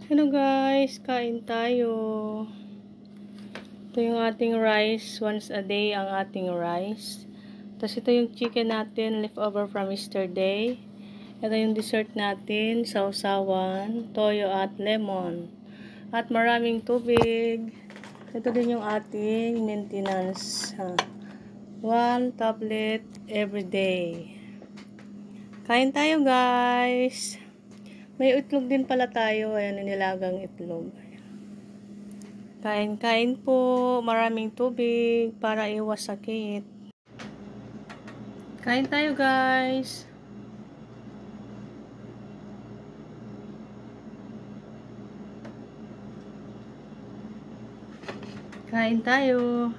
Hello guys, kain tayo. Ito yung ating rice, once a day ang ating rice. Tapos ito yung chicken natin, leftover from yesterday. Ito yung dessert natin, sausawan, toyo at lemon. At maraming tubig. Ito din yung ating maintenance. 1 tablet every day. Kain tayo guys. May itlog din pala tayo. Ayan, nilagang itlog. Kain-kain po. Maraming tubig para iwas sakit. Kain tayo guys. Kain tayo.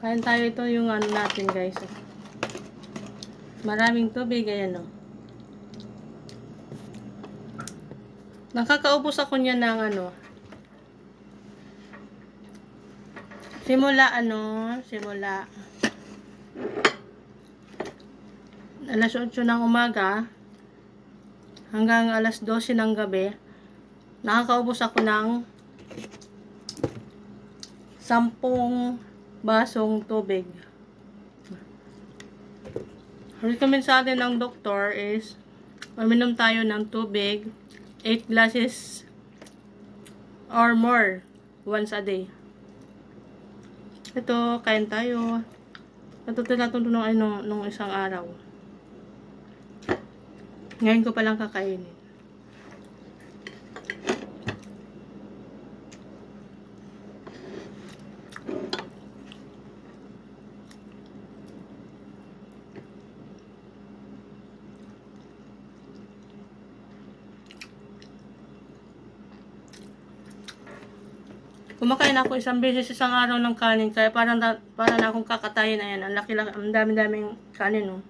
Kain tayo, ito yung ano natin guys. Maraming tubig, ayan o. Nakakaubos ako niya ng ano. Simula alas 8 ng umaga hanggang alas 12 ng gabi. Nakakaubos ako ng 10 basong tubig. Recommend sa atin ng doktor is uminom tayo ng tubig 8 glasses or more once a day. Ito, kain tayo. Ito tinatulong nung isang araw. Ngayon ko palang kakainin. Kumakain ako isang beses isang araw ng kanin, kaya parang na akong kakatayin. Ayan, ang laki-laki, ang dami-daming kanin, oh.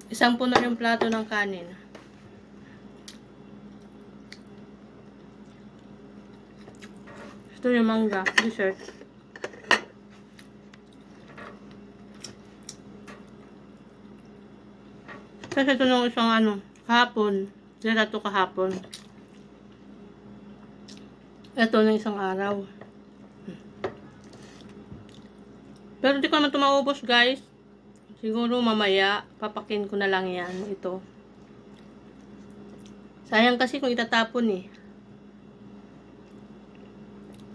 Isang puno yung plato ng kanin. Ito yung mangga, dessert. Kasi ito nung isang kahapon, dila to kahapon. Ito na isang araw. Pero di ko naman ito maubos guys. Siguro mamaya, papakin ko na lang yan. Ito. Sayang kasi kung itatapon eh.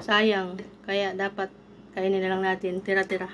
Sayang. Kaya dapat kainin na lang natin. Tira-tira.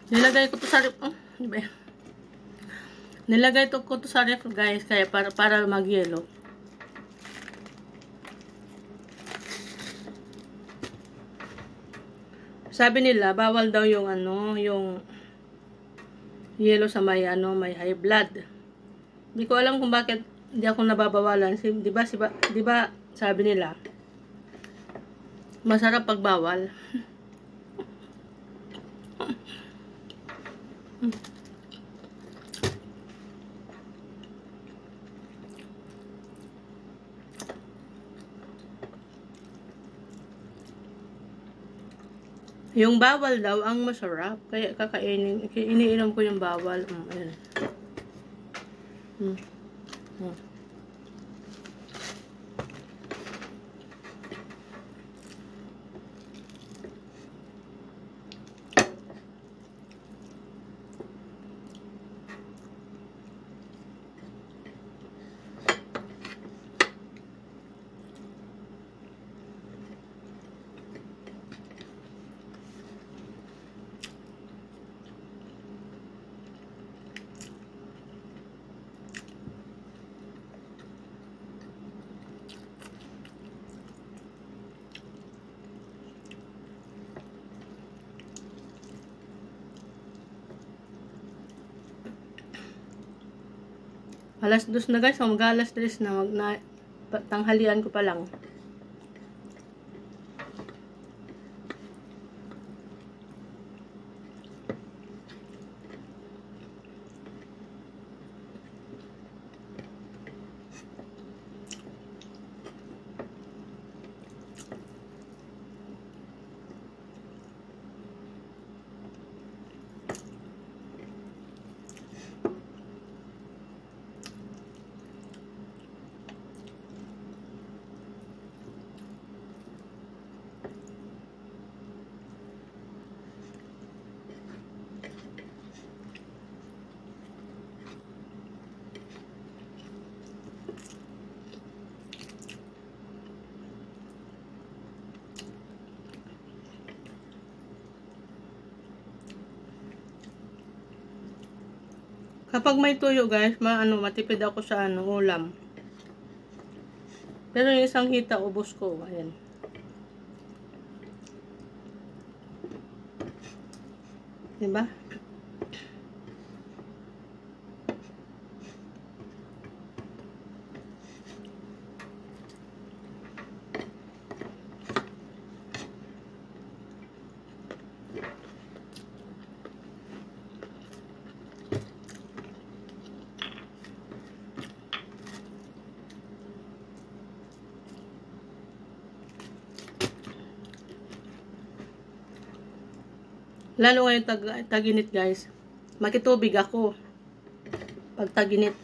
Nilagay ko to sa ref. Nilagay ko to sa ref guys, kaya para mag-yelo. Sabi nila bawal daw yung yung yelo sa may may high blood. Hindi ko alam kung bakit hindi ako nababawalan. 'Di ba sabi nila masarap pag bawal. Yung bawal daw ang masarap. Kaya iniinom ko yung bawal. Ayan. Hmm. Hmm. Alas 2 na guys, mag-alas 3 na, tanghalian ko pa lang. Kapag may tuyo guys, matipid ako sa ulam. Pero yung isang hita, ubos ko. Ayan. Diba? Lalo ngayon tag-init guys. Makitubig ako. Pag tag-init.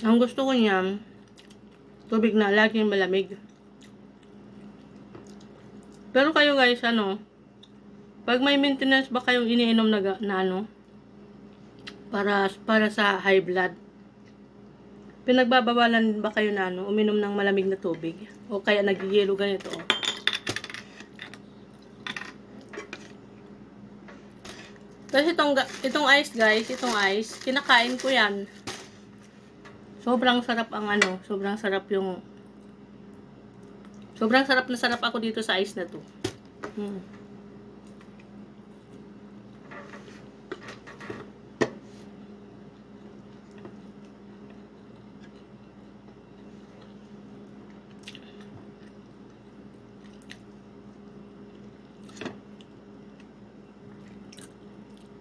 Ang gusto ko niyan, tubig na laging malamig. Pero kayo guys, pag may maintenance ba kayong iniinom na para sa high blood, pinagbabawalan ba kayo na uminom ng malamig na tubig? O kaya nagigilo ganito? Kasi itong ice guys, kinakain ko yan. Sobrang sarap sobrang sarap na sarap ako dito sa ice na to.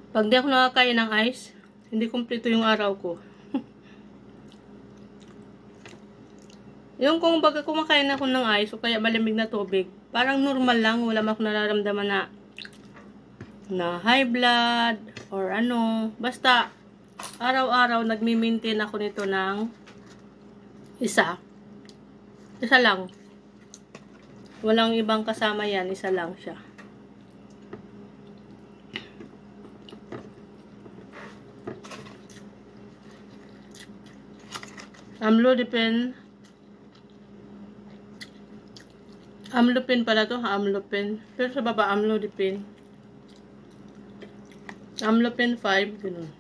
Pag di ako nakakain ng ice, hindi kumpleto yung araw ko. Yung kung baga kumakain ako ng ice o kaya malamig na tubig, parang normal lang, wala akong nararamdaman na high blood or basta araw-araw nagmi-maintain ako nito ng isa lang. Walang ibang kasama yan, isa lang siya. Amlodipine pala to, amlodipine. Pero sa baba, amlodipine. Amlodipine 5, ganun.